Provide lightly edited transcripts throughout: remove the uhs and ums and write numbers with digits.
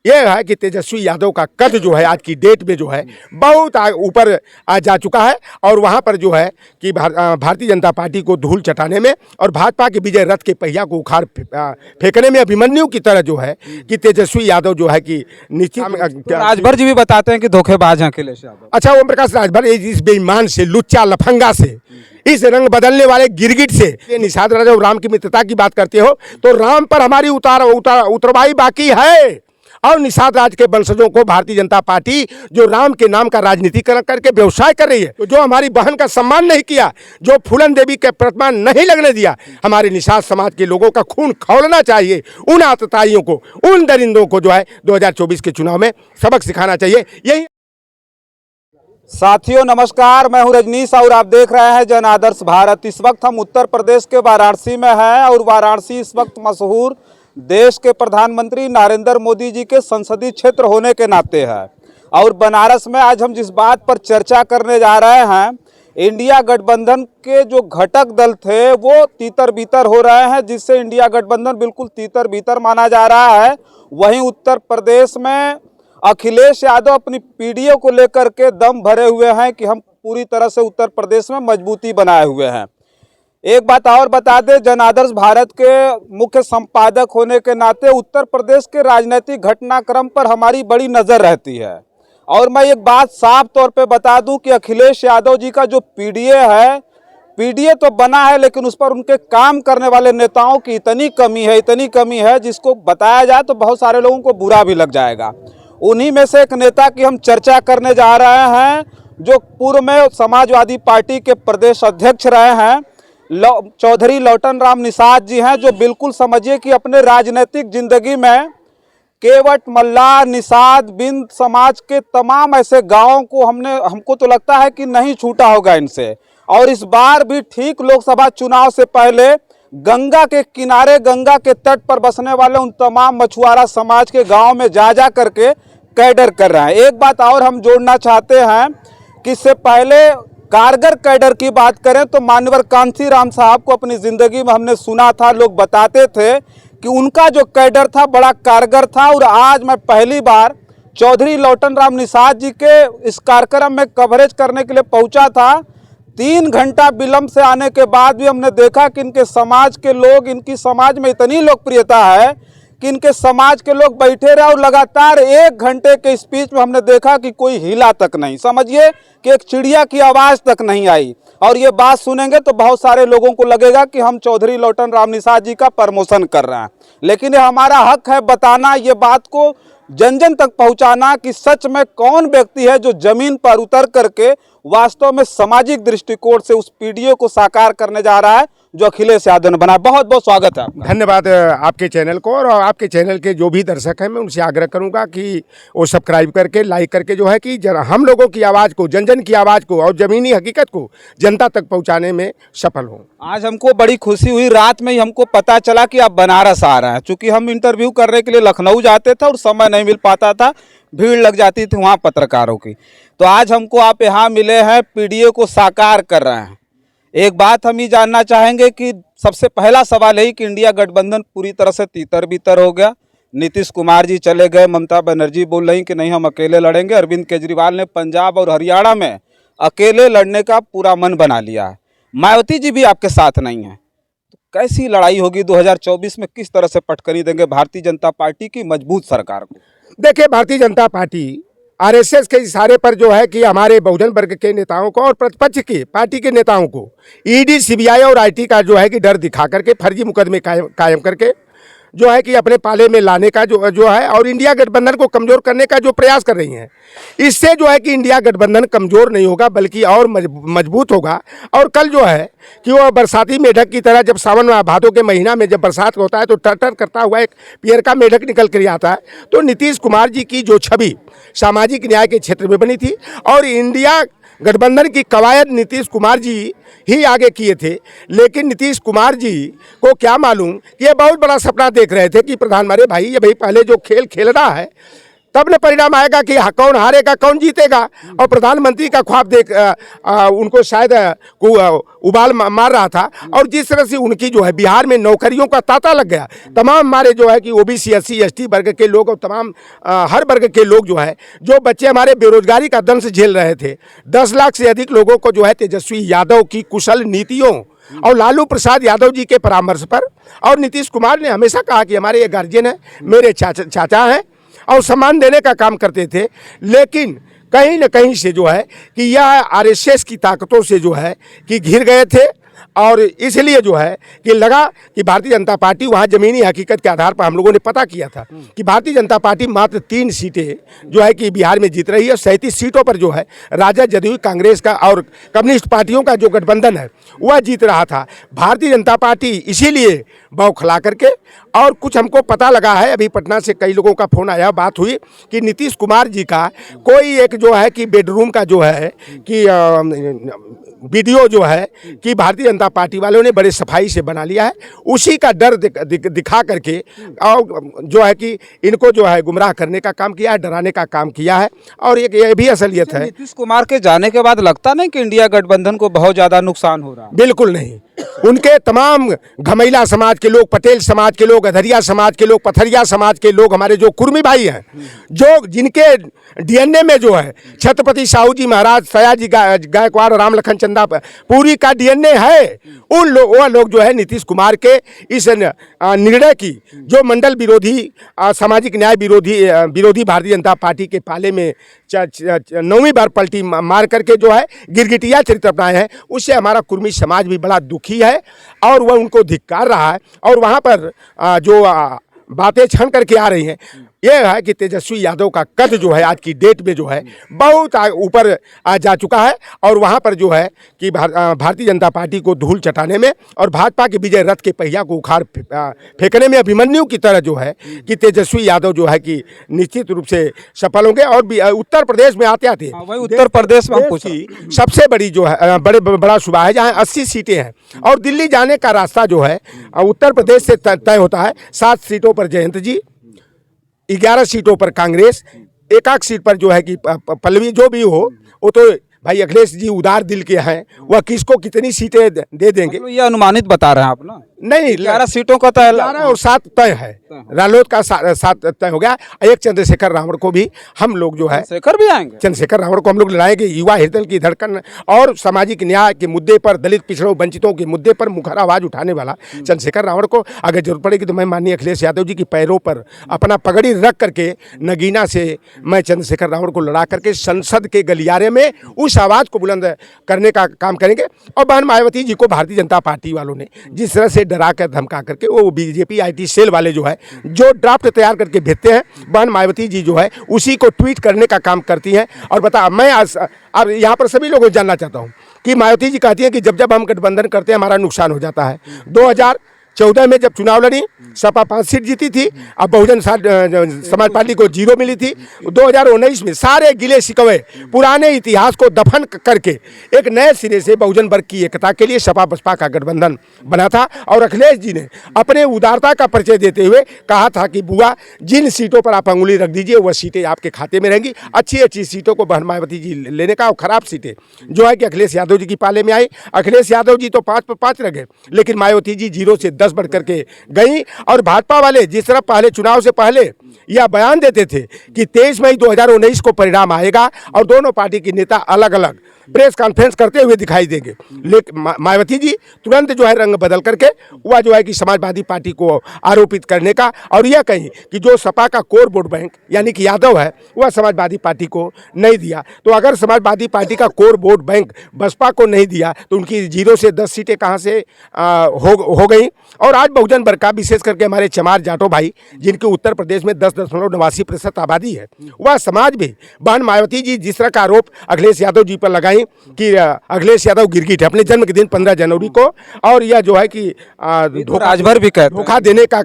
ये है कि तेजस्वी यादव का कद जो है आज की डेट में जो है बहुत ऊपर जा चुका है और वहाँ पर जो है कि भारतीय जनता पार्टी को धूल चटाने में और भाजपा के विजय रथ के पहिया को उखाड़ फेंकने में अभिमन्यु की तरह जो है कि तेजस्वी यादव जो है कि निश्चित राजभर जी भी बताते हैं कि धोखेबाज हैं अखिलेश यादव। अच्छा, ओम प्रकाश राजभर इस बेईमान से, लुच्चा लफंगा से, इस रंग बदलने वाले गिरगिट से, ये निषाद राजा और राम की मित्रता की बात करते हो तो राम पर हमारी उतरवाई बाकी है और निषाद राज के वंशजों को भारतीय जनता पार्टी जो राम के नाम का राजनीतिकरण करके व्यवसाय कर रही है, तो जो हमारी बहन का सम्मान नहीं किया, जो फूलन देवी के प्रतिमा नहीं लगने दिया, हमारे निषाद समाज के लोगों का खून खौलना चाहिए। उन आतताइयों को, उन दरिंदों को जो है 2024 के चुनाव में सबक सिखाना चाहिए। यही साथियों नमस्कार, मैं हूं रजनीश और आप देख रहे हैं जन आदर्श भारत। इस वक्त हम उत्तर प्रदेश के वाराणसी में हैं और वाराणसी इस वक्त मशहूर देश के प्रधानमंत्री नरेंद्र मोदी जी के संसदीय क्षेत्र होने के नाते है। और बनारस में आज हम जिस बात पर चर्चा करने जा रहे हैं, इंडिया गठबंधन के जो घटक दल थे वो तीतर बीतर हो रहे हैं, जिससे इंडिया गठबंधन बिल्कुल तीतर बीतर माना जा रहा है। वहीं उत्तर प्रदेश में अखिलेश यादव अपनी पीडीए को लेकर के दम भरे हुए हैं कि हम पूरी तरह से उत्तर प्रदेश में मजबूती बनाए हुए हैं। एक बात और बता दें, जन आदर्श भारत के मुख्य संपादक होने के नाते उत्तर प्रदेश के राजनीतिक घटनाक्रम पर हमारी बड़ी नज़र रहती है। और मैं एक बात साफ तौर पे बता दूं कि अखिलेश यादव जी का जो पीडीए है, पीडीए तो बना है लेकिन उस पर उनके काम करने वाले नेताओं की इतनी कमी है जिसको बताया जाए तो बहुत सारे लोगों को बुरा भी लग जाएगा। उन्हीं में से एक नेता की हम चर्चा करने जा रहे हैं, जो पूर्व में समाजवादी पार्टी के प्रदेश अध्यक्ष रहे हैं, चौधरी लौटन राम निषाद जी हैं, जो बिल्कुल समझिए कि अपने राजनीतिक जिंदगी में केवट, मल्लाह, निषाद, बिंद समाज के तमाम ऐसे गांवों को हमको तो लगता है कि नहीं छूटा होगा इनसे। और इस बार भी ठीक लोकसभा चुनाव से पहले गंगा के किनारे, गंगा के तट पर बसने वाले उन तमाम मछुआरा समाज के गाँव में जा करके कैडर कर रहे हैं। एक बात और हम जोड़ना चाहते हैं कि इससे पहले कारगर कैडर की बात करें तो मान्यवर कांसी राम साहब को अपनी ज़िंदगी में हमने सुना था, लोग बताते थे कि उनका जो कैडर था बड़ा कारगर था। और आज मैं पहली बार चौधरी लौटन राम निषाद जी के इस कार्यक्रम में कवरेज करने के लिए पहुंचा था। 3 घंटा विलम्ब से आने के बाद भी हमने देखा कि इनके समाज के लोग, इनकी समाज में इतनी लोकप्रियता है कि इनके समाज के लोग बैठे रहे और लगातार 1 घंटे के स्पीच में हमने देखा कि कोई हिला तक नहीं, समझिए कि एक चिड़िया की आवाज़ तक नहीं आई। और ये बात सुनेंगे तो बहुत सारे लोगों को लगेगा कि हम चौधरी लौटन राम निषाद जी का प्रमोशन कर रहे हैं, लेकिन ये हमारा हक है बताना, ये बात को जन जन तक पहुंचाना कि सच में कौन व्यक्ति है जो जमीन पर उतर करके वास्तव में सामाजिक दृष्टिकोण से उस पीडीए को साकार करने जा रहा है जो अखिलेश यादव ने बनाया। बहुत बहुत स्वागत है आपका। धन्यवाद आपके चैनल को, और आपके चैनल के जो भी दर्शक हैं मैं उनसे आग्रह करूंगा कि वो सब्सक्राइब करके, लाइक करके जो है कि हम लोगों की आवाज़ को, जन जन की आवाज़ को और ज़मीनी हकीकत को जनता तक पहुंचाने में सफल हों। आज हमको बड़ी खुशी हुई, रात में ही हमको पता चला कि आप बनारस आ रहे हैं। चूँकि हम इंटरव्यू करने के लिए लखनऊ जाते थे और समय नहीं मिल पाता था, भीड़ लग जाती थी वहाँ पत्रकारों की, तो आज हमको आप यहाँ मिले हैं, पीडीए को साकार कर रहे हैं। एक बात हम ये जानना चाहेंगे कि सबसे पहला सवाल यही कि इंडिया गठबंधन पूरी तरह से तीतर बीतर हो गया। नीतीश कुमार जी चले गए, ममता बनर्जी बोल रही कि नहीं हम अकेले लड़ेंगे, अरविंद केजरीवाल ने पंजाब और हरियाणा में अकेले लड़ने का पूरा मन बना लिया है, मायावती जी भी आपके साथ नहीं हैं। तो कैसी लड़ाई होगी 2024 में, किस तरह से पटकनी देंगे भारतीय जनता पार्टी की मजबूत सरकार को? देखिए, भारतीय जनता पार्टी आरएसएस के इशारे पर जो है कि हमारे बहुजन वर्ग के नेताओं को और प्रतिपक्ष की पार्टी के नेताओं को ईडी, सीबीआई और आईटी का जो है कि डर दिखा करके फर्जी मुकदमे कायम करके जो है कि अपने पाले में लाने का जो है और इंडिया गठबंधन को कमज़ोर करने का जो प्रयास कर रही हैं, इससे जो है कि इंडिया गठबंधन कमज़ोर नहीं होगा बल्कि और मजबूत होगा। और कल जो है कि वो बरसाती मेढक की तरह, जब सावन भादों के महीना में जब बरसात होता है तो टर करता हुआ एक पियर का मेढक निकल कर आता है। तो नीतीश कुमार जी की जो छवि सामाजिक न्याय के क्षेत्र में बनी थी और इंडिया गठबंधन की कवायद नीतीश कुमार जी ही आगे किए थे, लेकिन नीतीश कुमार जी को क्या मालूम कि ये बहुत बड़ा सपना देख रहे थे कि प्रधानमंत्री भाई, ये भाई पहले जो खेल खेल रहा है तब न परिणाम आएगा कि कौन हारेगा कौन जीतेगा। और प्रधानमंत्री का ख्वाब देख उनको शायद उबाल मार रहा था। और जिस तरह से उनकी जो है बिहार में नौकरियों का तांता लग गया, तमाम हमारे जो है कि ओबीसी SC ST वर्ग के लोग और तमाम हर वर्ग के लोग जो है, जो बच्चे हमारे बेरोजगारी का दंश झेल रहे थे, 10 लाख से अधिक लोगों को जो है तेजस्वी यादव की कुशल नीतियों और लालू प्रसाद यादव जी के परामर्श पर, और नीतीश कुमार ने हमेशा कहा कि हमारे ये गार्जियन हैं, मेरे चाचा हैं, और सम्मान देने का काम करते थे। लेकिन कहीं न कहीं से जो है कि यह RSS की ताकतों से जो है कि घिर गए थे। और इसलिए जो है कि लगा कि भारतीय जनता पार्टी, वहाँ ज़मीनी हकीकत के आधार पर हम लोगों ने पता किया था कि भारतीय जनता पार्टी मात्र 3 सीटें जो है कि बिहार में जीत रही है। 37 सीटों पर जो है राजद, जदयू, कांग्रेस का और कम्युनिस्ट पार्टियों का जो गठबंधन है वह जीत रहा था। भारतीय जनता पार्टी इसीलिए बौखला करके, और कुछ हमको पता लगा है, अभी पटना से कई लोगों का फ़ोन आया, बात हुई कि नीतीश कुमार जी का कोई एक जो है कि बेडरूम का जो है कि वीडियो जो है कि भारतीय जनता पार्टी वालों ने बड़े सफाई से बना लिया है। उसी का डर दिखा करके और जो है कि इनको जो है गुमराह करने का काम किया है, डराने का काम किया है। और एक ये भी असलियत है। नीतीश कुमार के जाने के बाद लगता नहीं कि इंडिया गठबंधन को बहुत ज्यादा नुकसान हो रहा है? बिल्कुल नहीं। उनके तमाम घमैला समाज के लोग, पटेल समाज के लोग, अधरिया समाज के लोग, पथरिया समाज के लोग, हमारे जो कुर्मी भाई हैं, जो जिनके DNA में जो है छत्रपति साहू जी महाराज, सयाजी गायकवाड़, राम लखन चंदा पूरी का DNA है, वह लोग जो है नीतीश कुमार के इस निर्णय की, जो मंडल विरोधी, सामाजिक न्याय विरोधी भारतीय जनता पार्टी के पाले में 9वीं बार पलटी मार करके जो है गिरगिटिया चरित्र अपनाए हैं, उससे हमारा कुर्मी समाज भी बड़ा दुखी है और वह उनको धिक्कार रहा है। और वहाँ पर जो बातें छन करके आ रही हैं, यह है कि तेजस्वी यादव का कद जो है आज की डेट में जो है बहुत ऊपर जा चुका है। और वहाँ पर जो है कि भारतीय जनता पार्टी को धूल चटाने में और भाजपा के विजय रथ के पहिया को उखाड़ फेंकने में अभिमन्यु की तरह जो है कि तेजस्वी यादव जो है कि निश्चित रूप से सफल होंगे। और उत्तर प्रदेश में आते वही उत्तर प्रदेश में की सबसे बड़ी जो है बड़ा सूबा है जहाँ 80 सीटें हैं, और दिल्ली जाने का रास्ता जो है उत्तर प्रदेश से तय होता है। 7 सीटों पर जयंत जी, 11 सीटों पर कांग्रेस, एक सीट पर जो है कि पल्लवी, जो भी हो वो तो भाई अखिलेश जी उदार दिल के हैं, वह किसको कितनी सीटें दे देंगे मतलब ये अनुमानित बता रहे हैं आप ना? नहीं, 11 सीटों का तय, 11 और 7 तय है। रालोद का 7 तय हो गया। एक चंद्रशेखर रावण को भी हम लोग जो है, शेखर भी आएंगे, चंद्रशेखर रावण को हम लोग लड़ाएंगे। युवा हृदय की धड़कन और सामाजिक न्याय के मुद्दे पर, दलित पिछड़ों वंचितों के मुद्दे पर मुखर आवाज उठाने वाला चंद्रशेखर रावण को अगर जरूरत पड़ेगी तो मैं माननीय अखिलेश यादव जी की पैरों पर अपना पगड़ी रख करके नगीना से मैं चंद्रशेखर रावण को लड़ा करके संसद के गलियारे में उस आवाज़ को बुलंद करने का काम करेंगे। और बहन मायावती जी को भारतीय जनता पार्टी वालों ने जिस तरह से डरा कर धमका करके, वो बीजेपी IT सेल वाले जो है जो ड्राफ्ट तैयार करके भेजते हैं, बहन मायावती जी जो है उसी को ट्वीट करने का काम करती हैं। और मैं अब यहाँ पर सभी लोगों को जानना चाहता हूँ कि मायावती जी कहती हैं कि जब जब हम गठबंधन करते हैं हमारा नुकसान हो जाता है। 2014 में जब चुनाव लड़ी, सपा 5 सीट जीती थी, अब बहुजन समाज पार्टी को 0 मिली थी। 2019 में सारे गिले शिकवे, पुराने इतिहास को दफन करके एक नए सिरे से बहुजन वर्ग की एकता के लिए सपा बसपा का गठबंधन बना था। और अखिलेश जी ने अपने उदारता का परिचय देते हुए कहा था कि बुआ, जिन सीटों पर आप अंगुली रख दीजिए वह सीटें आपके खाते में रहेंगी। अच्छी सीटों को बहन मायावती जी लेने का, और खराब सीटें जो है कि अखिलेश यादव जी की पाले में आई। अखिलेश यादव जी तो 5 पर 5 रह गए, लेकिन मायावती जी 0 से 10 बढ़ करके गई। और भाजपा वाले जिस तरह पहले चुनाव से पहले यह बयान देते थे कि 23 मई 2019 को परिणाम आएगा और दोनों पार्टी के नेता अलग अलग प्रेस कॉन्फ्रेंस करते हुए दिखाई देंगे, लेकिन मायावती जी तुरंत जो है रंग बदल करके वह जो है कि समाजवादी पार्टी को आरोपित करने का, और यह कहीं कि जो सपा का कोर वोट बैंक यानी कि यादव है वह समाजवादी पार्टी को नहीं दिया। तो अगर समाजवादी पार्टी का कोर वोट बैंक बसपा को नहीं दिया तो उनकी 0 से 10 सीटें कहाँ से हो गई। और आज बहुजन वर्ग का, विशेष करके हमारे चमार जाटो भाई जिनके उत्तर प्रदेश में 10.89% आबादी है, वह समाज भी बहन मायावती जी जिस तरह का आरोप अखिलेश यादव जी पर लगाई कि अखिलेश यादव गिरगिट है अपने जन्म के दिन 15 जनवरी को, और यह जो है कि राजभर भी कहते हैं, धोखा देने का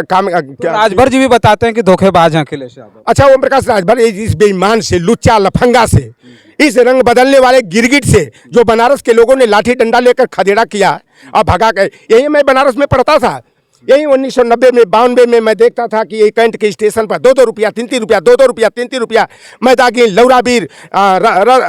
काम। राजभर जी भी बताते हैं कि धोखेबाज हैं अखिलेश यादव। अच्छा, ओम प्रकाश राजभर इस बेईमान से, लुच्चा लफंगा से, इस रंग बदलने वाले गिरगिट से जो बनारस के लोगों ने लाठी डंडा लेकर खदेड़ा किया और भगा के, यही मैं बनारस में पढ़ता था यही 1990 में 92 में मैं देखता था कि ये कैंट के स्टेशन पर 2-2 रुपया 3-3 रुपया 2-2 रुपया 3-3 रुपया मैदागी लौराबीर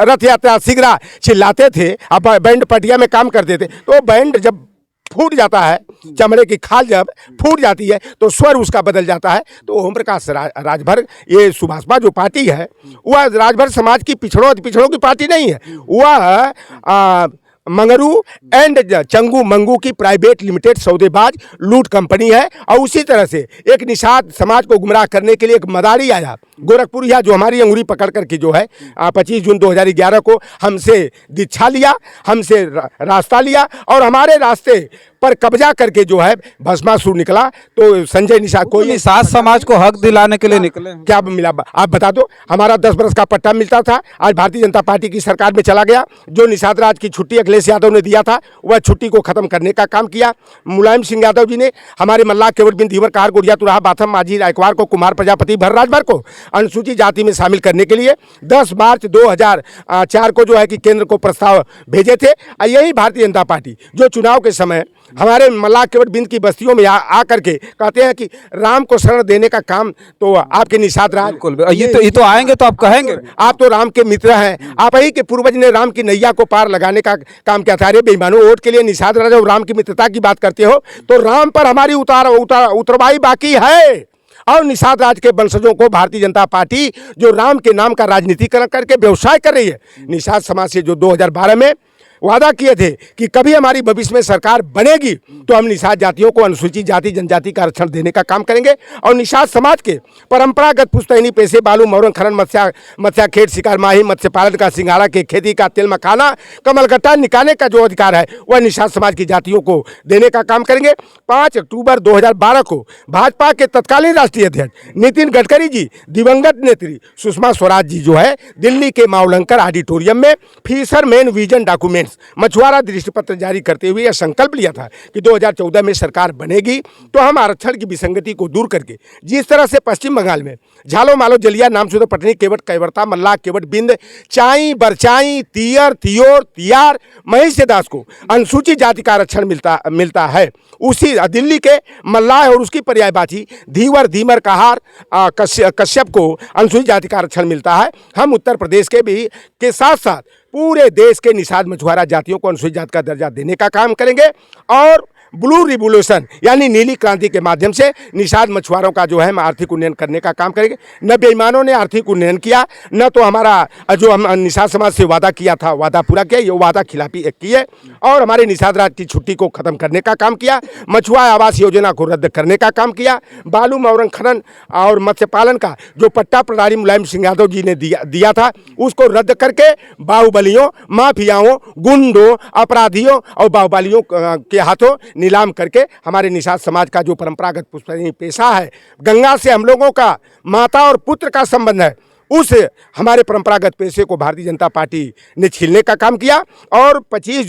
रथ यात्रा सिगरा चिल्लाते थे। अब बैंड पटिया में काम करते थे, तो बैंड जब फूट जाता है, चमड़े की खाल जब फूट जाती है तो स्वर उसका बदल जाता है। तो ओम प्रकाश राजभर, ये सुभाषपा जो पार्टी है वह राजभर समाज की पिछड़ों की पार्टी नहीं है, वह मंगरू एंड चंगू मंगू की प्राइवेट लिमिटेड सौदेबाज लूट कंपनी है। और उसी तरह से एक निषाद समाज को गुमराह करने के लिए एक मदारी आया गोरखपुर, या जो हमारी अंगुरी पकड़ करके जो है 25 जून 2011 को हमसे दीक्षा लिया, हमसे रास्ता लिया और हमारे रास्ते पर कब्जा करके जो है भस्मासुर निकला। तो संजय निषाद कोई निषाद समाज को हक दिलाने के लिए निकले, क्या मिला आप बता दो। हमारा 10 बरस का पट्टा मिलता था, आज भारतीय जनता पार्टी की सरकार में चला गया। जो निषाद राज की छुट्टी अखिलेश यादव ने दिया था वह छुट्टी को खत्म करने का काम किया। मुलायम सिंह यादव जी ने हमारे मल्लाह केवट बिन धीवर कहार गुड़िया तुराहा बाथम माझी रायकवार को कुमार प्रजापति भर राजभर को अनुसूचित जाति में शामिल करने के लिए 10 मार्च 2004 को जो है कि केंद्र को प्रस्ताव भेजे थे। यही भारतीय जनता पार्टी जो चुनाव के समय हमारे मल्लाह केवट बिंद की बस्तियों में आ करके कहते हैं कि राम को शरण देने का काम तो आपके निषाद राज, ये तो आएंगे तो आप कहेंगे आप तो राम के मित्र हैं, आप ही के पूर्वज ने राम की नैया को पार लगाने का काम किया था। अरे बेईमानो, वोट के लिए निषाद राज और राम की मित्रता की बात करते हो तो राम पर हमारी उतरवाई बाकी है। और निषाद राज के वंशजों को भारतीय जनता पार्टी जो राम के नाम का राजनीतिकरण करके व्यवसाय कर रही है। निषाद समाज से जो 2012 में वादा किए थे कि कभी हमारी भविष्य में सरकार बनेगी तो हम निषाद जातियों को अनुसूचित जाति जनजाति का आरक्षण देने का काम करेंगे और निषाद समाज के परंपरागत पुश्तैनी पेशे बालू मौरंग खनन मत्स्या खेत शिकार माही मत्स्य पालन का सिंघाड़ा के खेती का तेल मखाना कमलगट्टा निकालने का जो अधिकार है वह निषाद समाज की जातियों को देने का काम करेंगे। 5 अक्टूबर 2012 को भाजपा के तत्कालीन राष्ट्रीय अध्यक्ष नितिन गडकरी जी, दिवंगत नेत्री सुषमा स्वराज जी जो है दिल्ली के मावलंकर ऑडिटोरियम में फिशरमैन विजन डॉक्यूमेंट मछुआरा दृष्टि पत्र जारी करते हुए यह संकल्प लिया था कि 2014 में सरकार बनेगी तो हम आरक्षण की विसंगति को दूर करके जिस तरह से पश्चिम बंगाल में झालो मालो जलिया नामसुदर पटनी केवट कैवर्ता मल्लाह केवट बिंद चाई बरचाई तियर तियोर तियार महिष्य दास को अनुसूचित जाति का आरक्षण मिलता है, उसी दिल्ली के मल्लाह और उसकी पर्यायवाची धीवर धीमर कहार कश्यप को अनुसूचित जाति का आरक्षण मिलता है। हम उत्तर प्रदेश के साथ साथ पूरे देश के निषाद मछुआरा जातियों को अनुसूचित जाति का दर्जा देने का काम करेंगे और ब्लू रिवोल्यूशन यानी नीली क्रांति के माध्यम से निषाद मछुआरों का जो है हम आर्थिक उन्नयन करने का काम करेंगे। न बेईमानों ने आर्थिक उन्नयन किया, न तो हमारा जो हम निषाद समाज से वादा किया था वादा पूरा किया, ये वादा खिलाफी किए और हमारे निषाद राज की छुट्टी को खत्म करने का काम किया, मछुआ आवास योजना को रद्द करने का काम किया, बालू मौरंग खनन और मत्स्य पालन का जो पट्टा प्रणाली मुलायम सिंह यादव जी ने दिया था उसको रद्द करके बाहुबलियों, माफियाओं, गुंडों, अपराधियों और बाहुबलियों के हाथों नीलाम करके हमारे निषाद समाज का जो परंपरागत पुश्तैनी पेशा है, गंगा से हम लोगों का माता और पुत्र का संबंध है, उस हमारे परंपरागत पेशे को भारतीय जनता पार्टी ने छीनने का काम किया। और 25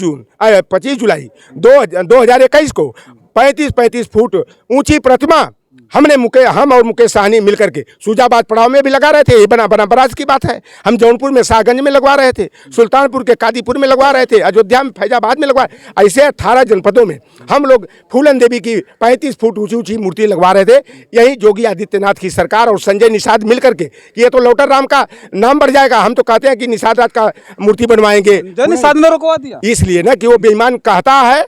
जुलाई 2021 को 35 फुट ऊंची प्रतिमा हम और मुकेश साहनी मिलकर के सुजाबाद पड़ाव में भी लगा रहे थे। ये बना बराज की बात है। हम जौनपुर में शाहगंज में लगवा रहे थे, सुल्तानपुर के कादीपुर में लगवा रहे थे, अयोध्या में फैजाबाद में लगवा, ऐसे 18 जनपदों में हम लोग फूलन देवी की 35 फुट ऊंची मूर्ति लगवा रहे थे। यही योगी आदित्यनाथ की सरकार और संजय निषाद मिल करके कि ये तो लौटर राम का नाम बढ़ जाएगा, हम तो कहते हैं कि निषाद राज का मूर्ति बनवाएंगे। निषाद ने रुकवा दिया इसलिए ना कि वो बेईमान कहता है,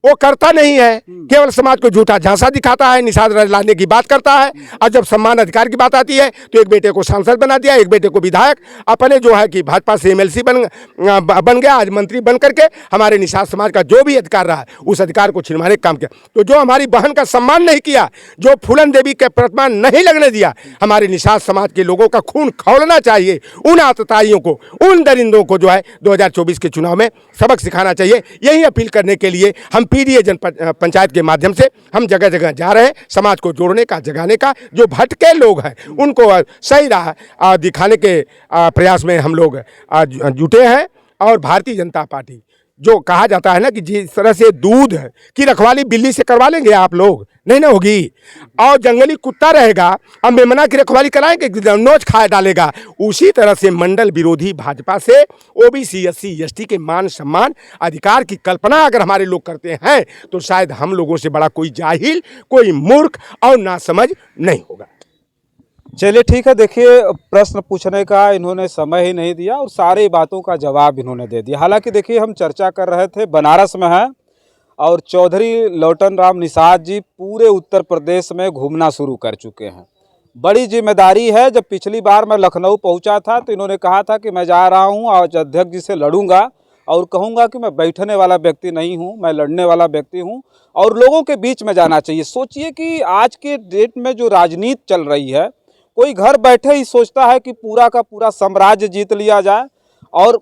वो करता नहीं है, केवल समाज को झूठा झांसा दिखाता है, निषाद राज लाने की बात करता है। और जब सम्मान अधिकार की बात आती है तो एक बेटे को सांसद बना दिया, एक बेटे को विधायक, अपने जो है कि भाजपा से MLC बन गया, आज मंत्री बन करके हमारे निषाद समाज का जो भी अधिकार रहा उस अधिकार को छिनवाने का काम किया। तो जो हमारी बहन का सम्मान नहीं किया, जो फूलन देवी के प्रतिमा नहीं लगने दिया, हमारे निषाद समाज के लोगों का खून खौलना चाहिए। उन आतताइयों को, उन दरिंदों को जो है 2024 के चुनाव में सबक सिखाना चाहिए। यही अपील करने के लिए हम PDA जनपद पंचायत के माध्यम से हम जगह जगह जा रहे हैं, समाज को जोड़ने का, जगाने का। जो भटके लोग हैं उनको सही राह दिखाने के प्रयास में हम लोग जुटे हैं। और भारतीय जनता पार्टी जो कहा जाता है ना कि जिस तरह से दूध की रखवाली बिल्ली से करवा लेंगे आप लोग, नहीं ना होगी। और जंगली कुत्ता रहेगा, अब मेमना की रखवाली कराएंगे, नोच खा डालेगा। उसी तरह से मंडल विरोधी भाजपा से ओबीसी एससी एसटी के मान सम्मान अधिकार की कल्पना अगर हमारे लोग करते हैं तो शायद हम लोगों से बड़ा कोई जाहिल, कोई मूर्ख और नासमझ नहीं होगा। चलिए ठीक है, देखिए प्रश्न पूछने का इन्होंने समय ही नहीं दिया और सारी बातों का जवाब इन्होंने दे दिया। हालांकि देखिए हम चर्चा कर रहे थे बनारस में है और चौधरी लौटन राम निषाद जी पूरे उत्तर प्रदेश में घूमना शुरू कर चुके हैं। बड़ी जिम्मेदारी है। जब पिछली बार मैं लखनऊ पहुंचा था तो इन्होंने कहा था कि मैं जा रहा हूं आज अध्यक्ष जी से लड़ूंगा और कहूंगा कि मैं बैठने वाला व्यक्ति नहीं हूं, मैं लड़ने वाला व्यक्ति हूं और लोगों के बीच में जाना चाहिए। सोचिए कि आज के डेट में जो राजनीति चल रही है, कोई घर बैठे ही सोचता है कि पूरा का पूरा साम्राज्य जीत लिया जाए और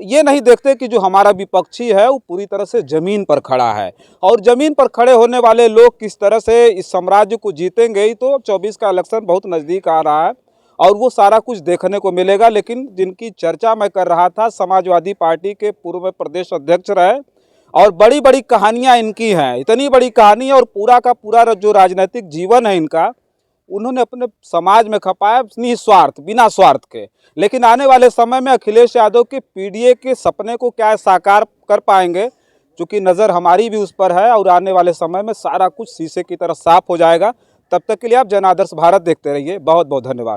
ये नहीं देखते कि जो हमारा विपक्षी है वो पूरी तरह से ज़मीन पर खड़ा है और ज़मीन पर खड़े होने वाले लोग किस तरह से इस साम्राज्य को जीतेंगे। ही तो 24 का इलेक्शन बहुत नज़दीक आ रहा है और वो सारा कुछ देखने को मिलेगा। लेकिन जिनकी चर्चा मैं कर रहा था, समाजवादी पार्टी के पूर्व प्रदेश अध्यक्ष रहे और बड़ी बड़ी कहानियाँ इनकी हैं, इतनी बड़ी कहानी और पूरा का पूरा जो राजनीतिक जीवन है इनका उन्होंने अपने समाज में खपाया निस्वार्थ, बिना स्वार्थ के। लेकिन आने वाले समय में अखिलेश यादव के पीडीए के सपने को क्या साकार कर पाएंगे, क्योंकि नज़र हमारी भी उस पर है और आने वाले समय में सारा कुछ शीशे की तरह साफ हो जाएगा। तब तक के लिए आप जन आदर्श भारत देखते रहिए। बहुत बहुत धन्यवाद।